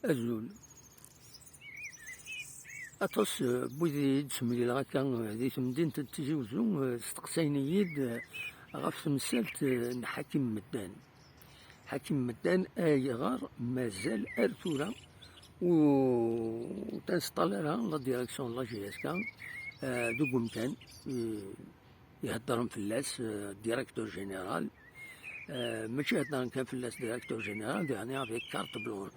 أزول أطس بوذي تسمي هكا ذي مدينة تيزي وزو استقسينيد غف مسالت حكيم مدان. حكيم مدان أيغار مازال أرثورا و تنسطالرها لا ديريكسيون لا جي اس كا دو قمتان يهدرهم فلاس ديريكتور جينيرال ماشي هدرهم كان فلاس ديريكتور جينيرال يعني افيك كارت بلونش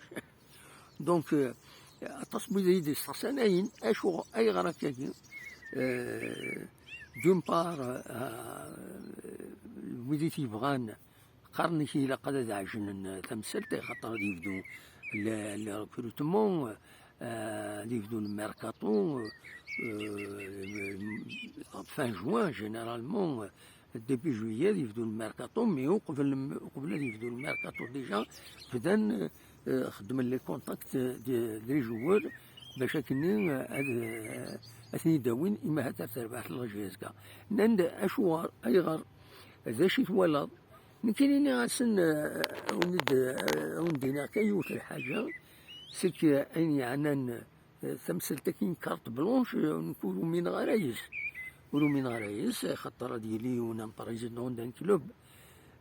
دونك التصميم ديال السنين اشو اي غراكاكي دون بار وليدي تيبغان قرني كي لا قد عجن تمثلت خاطر يبدو لي ريكروتمون يبدو الميركاتو فان جوان جينيرالمون ديبي جويي يبدو الميركاتو مي قبل يبدو الميركاتو ديجا بدان خدم لي كونتاكت دي جوور باش كني اثني داوين اما هتا تربح لاجيزكا نند اشوار ايغار ذا شي تولد نكيني غاسن وندينا كيوت الحاجه سيك اني عنان تمثل تكين كارت بلونش نكونو من غرايس من غرايس خاطر ديالي ونام بريزيدون دان كلوب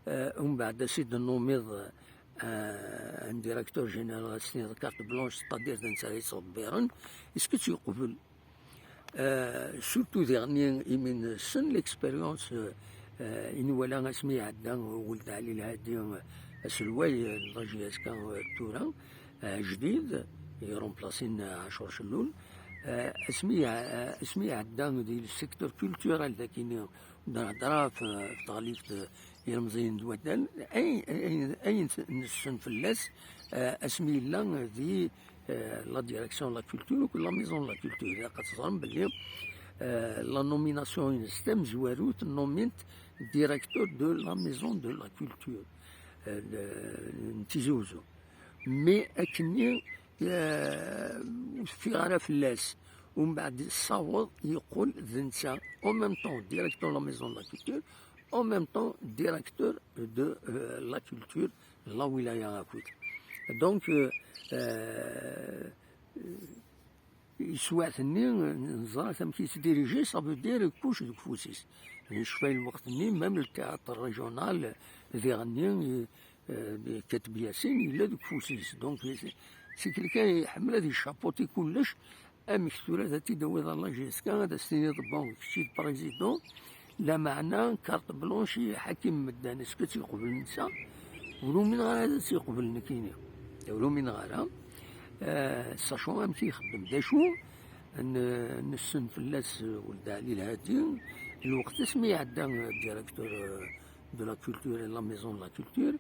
ومن بعد سيد النوميض ان ديريكتور جينيرال سنيد كارت بلونش ستادير دنسا يصبرن اسكو تيقبل سورتو ديغني يمين سن ليكسبيريونس إن ولا اسمي عدا ولد علي الهادي سلواي لاجي اس كان تورا جديد يرومبلاسين عاشور شلول اسمي عدا ديال السيكتور كولتورال ذاك نهضر في تغليف يرمزين دوادال اي نسن فلاس اسمي لا دي لا ديريكسيون لا كولتور ولا ميزون لا كولتور قد بلي la nomination système زواروت نومينت ديريكتور دو لا ميزون دو لا كولتور نتيزوزو مي اكني في غانا فلاس ومن بعد الصوت يقول ذنسا او ميم طون ديريكتور لا ميزون لا كولتور او ميم طون ديريكتور دو لا كولتور لا ولايه اكوت دونك يسواتني نزرع ثم كيتديريجي صافو دير كوش دوك فوسيس نشفى الوقت ني ميم التياتر ريجونال ذي غني كاتب ياسين الا دوك فوسيس دونك سي كلكا يحمل هذه الشابوتي كلش مكتوره ذاتي دويض الله جيسكا هذا ستيني ضبون كشي بريزيدون لا معنى كارت بلونشي حكيم مدان اسكو تيقبل النساء ولو من غير هذا تيقبل نكيني ولو من غيرها ساشون ام تيخدم داشو نسن فلاس ولد علي الهادي الوقت اسمي عدا ديريكتور دو لا كولتور لا ميزون لا كولتور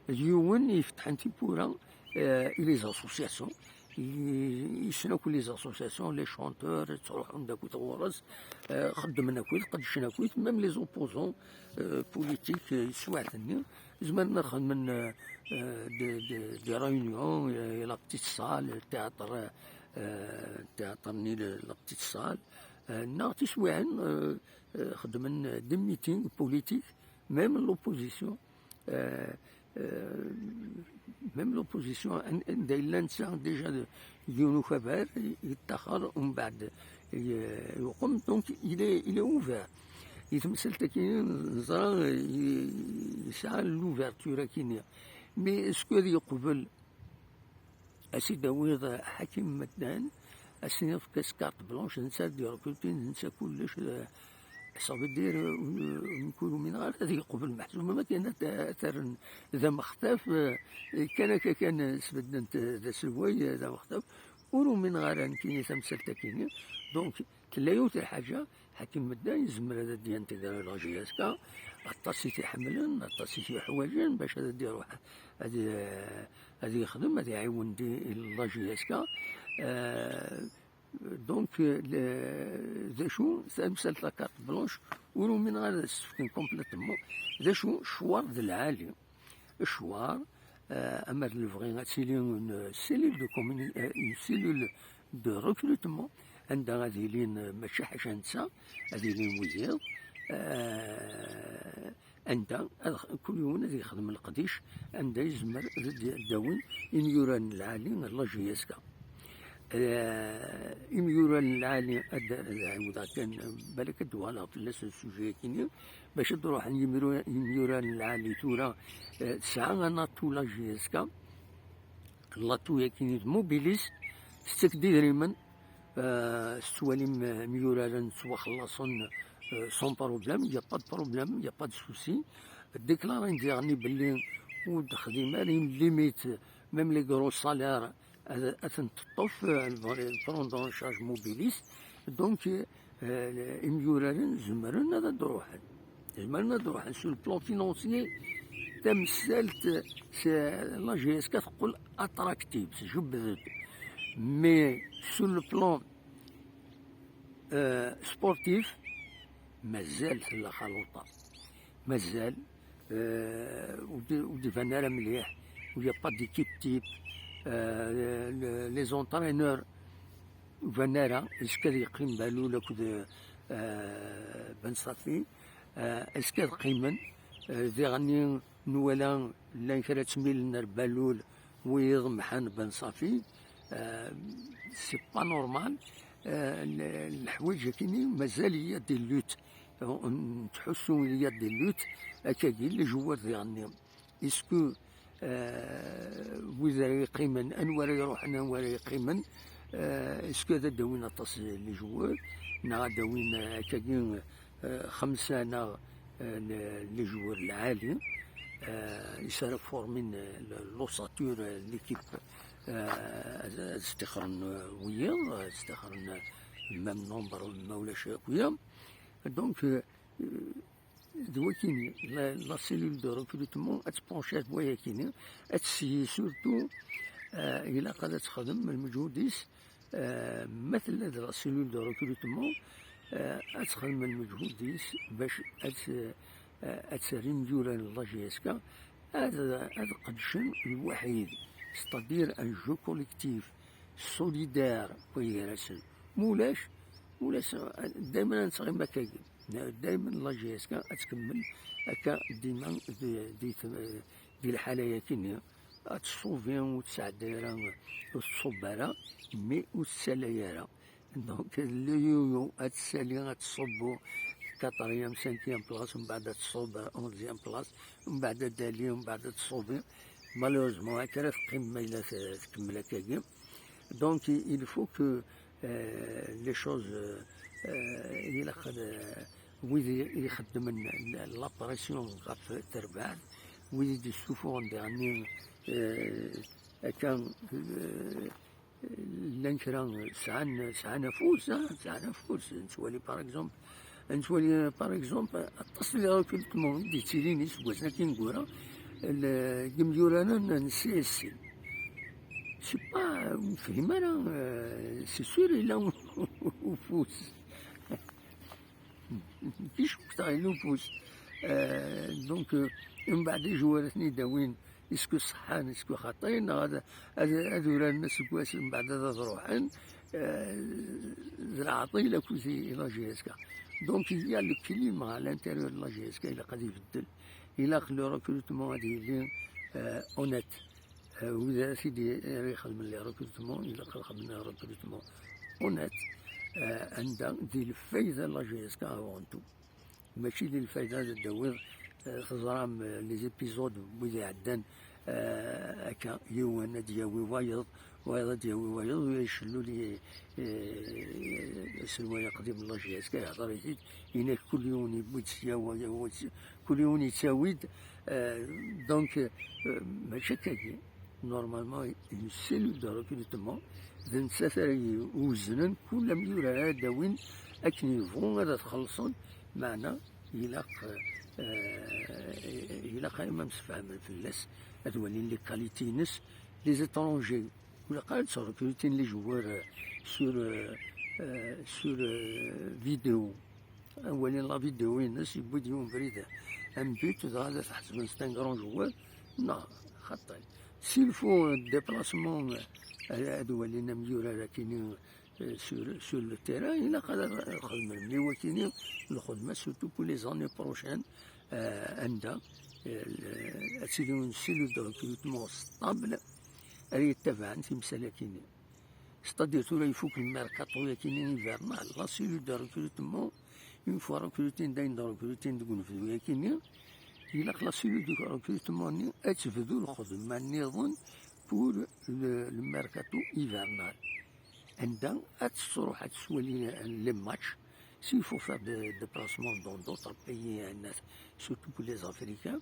اليوم يفتح انتي بورا لي زاسوسياسيون يسناكو لي زاسوسياسيون لي شونتور تروحو نداكو تغورس خدمنا كويت قدشنا كويت ميم لي زوبوزون بوليتيك يسوعتني زمان ناخد من دي ريونيون لا بتيت سال التياتر ني لا بتيت سال نعطي سواعن خدمنا دي ميتينغ بوليتيك ميم لوبوزيسيون ميم لوبوزيسيون دايلا نسا ديجا يونو خبر يتاخر ومن بعد يقوم دونك الى اوفير يتمثل تاكين نزرا يسعى لوفيرتور كينيا مي اسكو يقبل اسي داويض حكيم مدان اسي في كاس كارت بلونش نسا ديال كولتين نسا كلش صافي دير نكونوا من غير هذه قبل محسومه ما كان اثر اذا ما اختف كان سبدنا ذا سواي اذا ما اختف ولو من غير كاين تمثل تاكيني دونك تلايوت الحاجه حكيم مدان يزمر هذا ديال انتظار لاجي اسكا الطاسي تيحملن الطاسي تيحواجن باش هذا دير هذه يخدم هذا يعاون دي لاجي اسكا دونك ذا شو تمثل لا كارت بلونش ولو من غير السفن كومبليتومون ذا شو شوار ذا العالي الشوار اما الفغي تسيلي اون سيلول دو كوموني اون سيلول دو ريكروتمون عندها هذه لين ماشي حاجه نسا هذه لين وزير عندها كل يوم غادي يخدم القديش، عندها يزمر داوين يميوران العالي لا جياسكا. يميوران العالي عاود كان بالك دوالها في السوجي كيني باش تروح يميوران العالي تورا تسعة ناطو لا جياسكا لاطو يكيني موبيليس ستكدي دريمن سواليم ميورالن سوا خلاصون سون بروبليم، يا با دو بروبليم، يا با دو سوسي. ديكلارين ديالني باللي ود خديمه ليميت ميم لي غرو سالير اثن تطوف بروندون شارج موبيليس. دونك ميورالن زمرنا هذا دروحن، زمرنا دروحن سو البلان فينونسيي تمثلت لا جي اس كتقول اتراكتيف جبدت، مي سو لو بلان سبورتيف مازال لا خلوطه، مازال ودي فانارا مليح، ويا با ديكيب تيب لي زونترينور فانارا اسكاد يقيم بالو لكود بن صافي اسكاد قيمن ذي غني نولا لان كرا تسميل نار بالول ويض محان بن صافي. سي با نورمال الحوايج كيني مازال هي دي لوت نتحسو هي دي لوت هكاكي اللي جوار ذي غني اسكو وإذا يقيمن أنوار يروحن أنوار يقيمن اسكو هذا داوين أطاس اللي جوار نا داوين هكاكي خمسة نا اللي جوار العالي يصير فورمين لوساتور ليكيب استخرن ويا استخرن ميم نومبر مولاش ويا. دونك دوا كيني لا سيلول دو ريكروتمون اتبونشات بويا كيني اتسيي سورتو إلا قد تخدم المجهوديس مثل هاد لا سيلول دو ريكروتمون اتخدم المجهوديس باش اتسرينجورا لا جي اس كا. هذا قدشن الوحيد ستادير ان جو كوليكتيف سوليدار ويراسل مولاش دائما نتغي مكاكي دائما لا جي اس كا تكمل هكا ديما دي الحاله كيني تصوفيان وتسعديرا وتصبرا مي وتساليرا. دونك لو يويو اتسالي تصبو كاتريام سانكيام بلاص ومن بعد تصوب اونزيام بلاص ومن بعد دالي ومن بعد تصوبي مالوزمون هكا تقيم إلا تكمل هكاكي. دونك il faut que les choses إلا ويدي يخدم لابريسيون غاف الترباع ويدي يسوفون يعني كان لانكرا سعى نفوس نتوالي باغ اكزومبل نتولي باغ اكزومبل التصل ريكروتمون دي تيليني سواسنا كي نقولها كيميورانا نسيسي سي با مفهم انا سي سور الا وفوس كيش مقطعين وفوس. دونك من بعد جوارتني داوين اسكو صحان اسكو خاطين هذا هذولا الناس كواس من بعد هذا تروحن زرعطي لا كوزي لا جي اس كا. دونك هي لو كليما على الانتيريور لا جي اس كا الا قد يبدل الا خلو ريكروتمون غادي يولي اونيت. وإذا سيدي يخدم لي ريكروتمون الا خدمنا ريكروتمون اونيت عندها دي الفايده لا جي اس كا افونتو ماشي ديال الفايده الدوير خزرام لي زيبيزود ويدي عدان هكا يوانا دياوي وايض دياوي وايض ويشلو لي سلوى قديم الله جي اس كا يهضر يزيد هناك كل يوم يبغي تسياوي كل يوم يتساويد. دونك ماشي كاكي نورمالمون اون سيلول دو ريكروتمون ذن سفري وزنن كل ميورا داوين اكن يفون هذا تخلصون معنا يلاق إما مسفهم في الناس هذولين لي كاليتي نس لي زيترونجي ولا قاعد ريكروتين لي جوار سور فيديو أولين لا فيديو الناس يبغوا يديروا بريدة ان بوت هذا تحسب من ستان كرون جوار نا خطا سيلفو ديبلاسمون هذولين ميورا كاينين sur le terrain. Il a خدمة ملي هو كاينين الخدمة سورتو بو لي زاني بروشين عندها سيلو دو ريكروتمون ستابل راه يتبع انت مسألة كيني ستادير تولي يفوك الميركاتو كيني انفيرنال لا سيلو دو ريكروتمون اون فوا ريكروتين داين دو ريكروتين دو نفذو كيني إلا لا سيلو دو ريكروتمون اتفذو الخدمة نظن بور الميركاتو انفيرنال عندها تروح تسولي لي ماتش s'il faut faire des déplacements dans d'autres pays, surtout pour les Africains,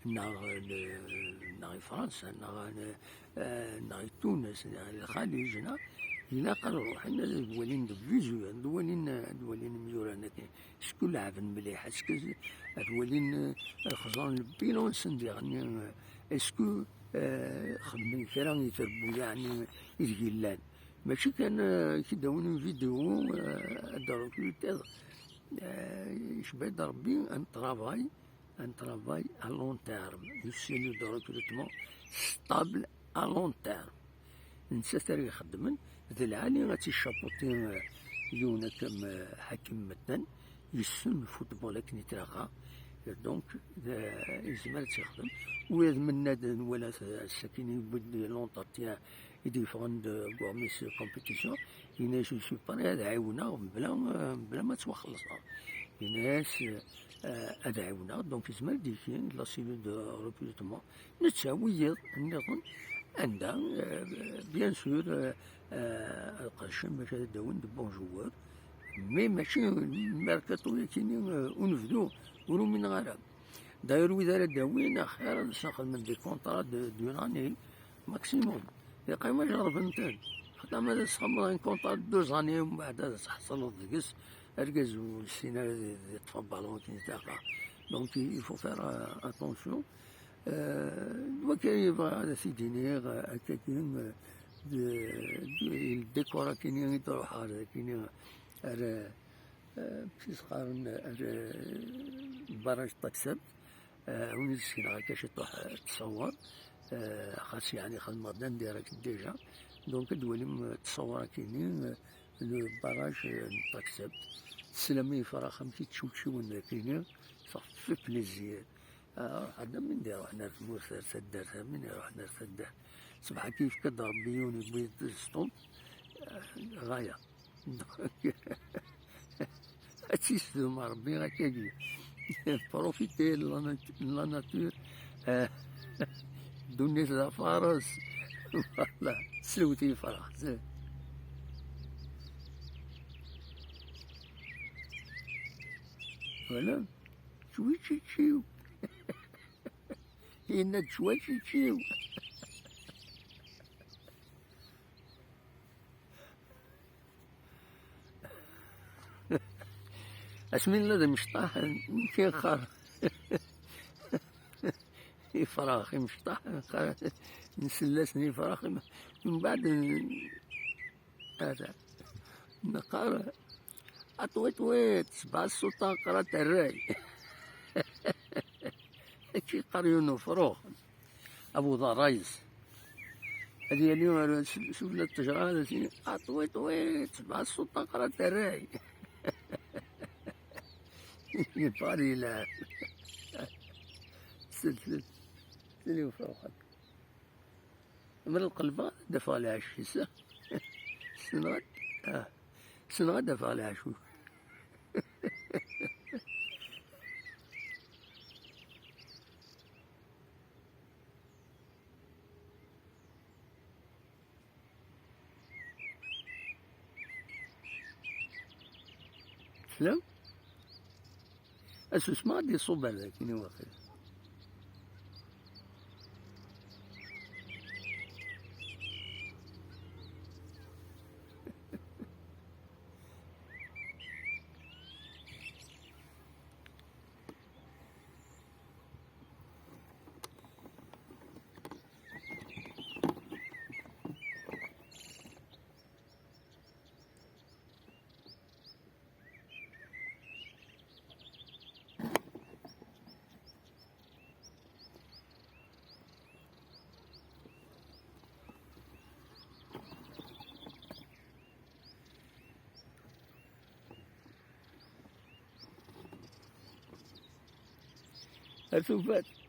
ناغي فرنسا ناغي تونس ناغي الخليج إلا قالوا روحنا دولين فيزوال دولين ميورانا شكون لعبن مليح اسكو دولين خزان البيلون سندي اسكو خدمين كرا يتربو يعني يتقلان ماشي كان كي داوني فيديو دارو كيوتير يشبه ربي ان travail à long terme une cellule de recrutement stable à long terme نسات راه يخدمن ذا العالي غاتي شابوطين يونا كم حكم مثلا يسن فوتبول كني تراغا دونك يزمر تخدم ويد من نادن ولا ساكن يبدي لونطاتيان يديفون دو غورميس كومبيتيسيون يناس يسوبر هذا عاونا بلا ما توخلصها يناس هذا عاونا دونك يزمر ديكين لا سيلول دو ريكروتمون نتساوي النظام عندها بيان سور القرشم باش داون دو بون جوار مي ماشي الميركاتو كيني ونفدو ولو من غيرها داير وإذا داوين خير نسخد من دي كونطرا دو اني ماكسيموم يقيم ما جرب انتان حتى ما تسخب كونطرا دو زاني ومن بعد تحصل دقس اركز والسيناريو يتفضلون كي نتاقا دونك يفو فير اتونسيون وكاين يبغى هذا سيدينيغ هكاكين الديكورا كاينين يديرو حار كاينين بشي قارن البراج تكسب ونسكن هكاش تروح تصور خاص يعني خدمة ديريكت ديجا دونك دولي تصور كاينين البراج تكسب تسلمي فراخ مشي تشوشون كاينين صافي بليزير هذا من دير روحنا في موسى سدارها من روحنا سدار صباح كيف كضرب بيوني بيض السطول غاية هاتشيستو مع ربي هكاكي بروفيتي لا ناتور دوني ذا فارس فوالا سلوتي فرح ولا شوي تشيو إنك شوي تشيو اسمين لدى مشطاح يمكن خار فراخي مشطاح نسلسني فراخي من بعد هذا نقار أطويت سبع السلطان قرات الراي كي قريونو فروخ أبو ضرايز هذه اليوم شوف التجربة هذا أطويت سبع السلطان قرات الراي يباري لا سلسل سلي فوقك من القلب دفع لها الشيسة سنغاد دفع لها شو سلام أسوس ما عندي صوب هذاك كيني واخد أثبت.